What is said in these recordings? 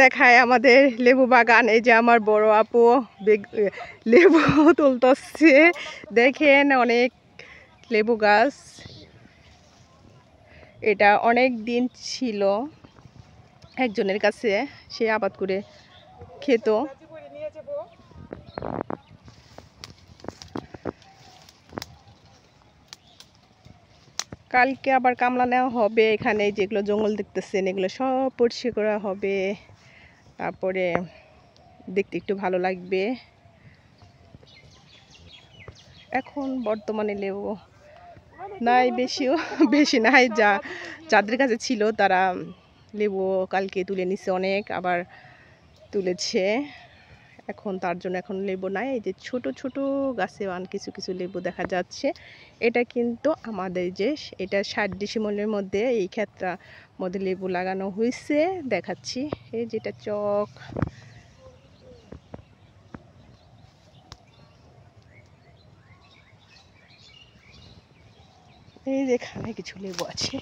দেখায় আমাদের লেবু বাগান। এই যে আমার বড় আপু লেবু তুলতেছে, দেখেন অনেক লেবু গাছ। এটা অনেক দিন ছিল একজনের কাছে, সে আবাদ করে খেত। কালকে আবার কামলা নেওয়া হবে। এখানে যেগুলো জঙ্গল দেখতেছেন এগুলো সব পরিষ্কার করা হবে, তারপরে দেখতে একটু ভালো লাগবে। এখন বর্তমানে লেবু নাই, বেশি নাই। যাদের কাছে ছিল তারা লেবু কালকে তুলে নিছে, অনেক আবার তুলেছে। এখন তার জন্য এখন লেবু নাই। এই যে ছোট ছোট গাছে কিছু কিছু লেবু দেখা যাচ্ছে। এটা কিন্তু আমাদের যে এটা 60 ডিসিমলের মধ্যে এই ক্ষেত্রে মধ্যে লেবু লাগানো হয়েছে, দেখাচ্ছি। এই যেটা চক, এই যেখানে কিছু লেবু আছে।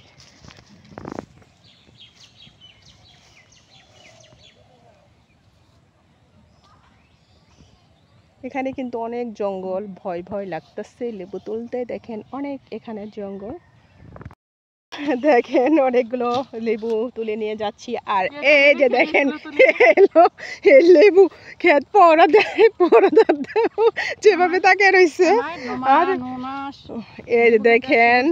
এখানে কিন্তু অনেক জঙ্গল, ভয় ভয় লাগতেছে লেবু তুলতে। দেখেন অনেক এখানে জঙ্গল, দেখেন অনেকগুলো লেবু তুলে নিয়ে যাচ্ছি। আর এই যে দেখেন লেবু ক্ষেত যেভাবে তাকে রয়েছে। আর এই যে দেখেন,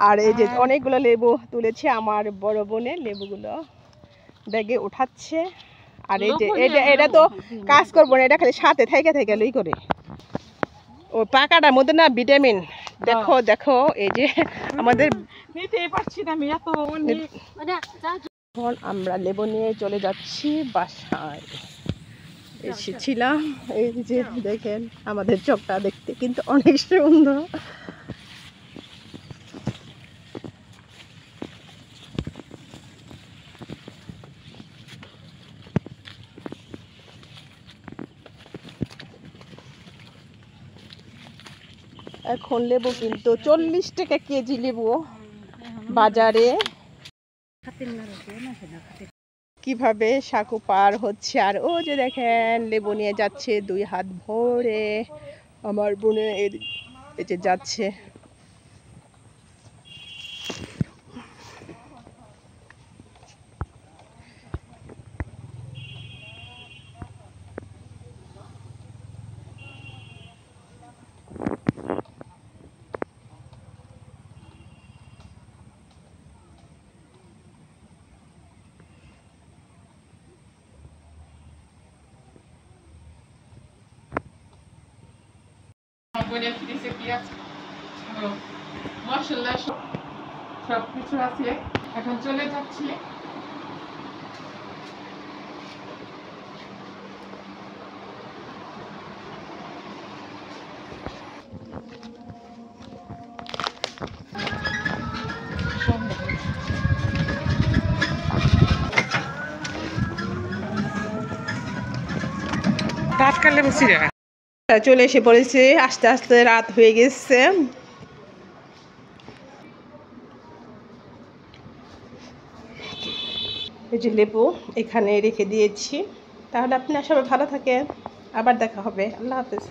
আর এই যে অনেকগুলো লেবু তুলেছে আমার বড় বোনে, লেবুগুলো ব্যাগে উঠাচ্ছে। আর এই যে এটা তো কাজ করবো না, এটা খালি সাথে থেকে লই করে। ও পাকাটার মধ্যে না ভিটামিন, দেখো দেখো। এই যে আমাদের নিতেই পারছি না আমি এত। এখন আমরা লেবু নিয়ে চলে যাচ্ছি বাসায়। এসেছিলাম, এই যে দেখেন আমাদের চকটা দেখতে কিন্তু অনেক সুন্দর। এখন লেবু কিন্তু 40 টাকা কেজি লেবু বাজারে। কিভাবে সাঁকু পার হচ্ছে, আর ও যে দেখেন লেবু নিয়ে যাচ্ছে 2 হাত ভরে। আমার বোনে এই যে যাচ্ছে। মাশাআল্লাহ সবকিছু আছে। এখন চলে যাচ্ছি। চলে এসে পড়েছি, আস্তে আস্তে রাত হয়ে গেছে। এই যে লেবু এখানে রেখে দিয়েছি। তাহলে আপনারা সবাই ভালো থাকেন, আবার দেখা হবে। আল্লাহ হাফেজ।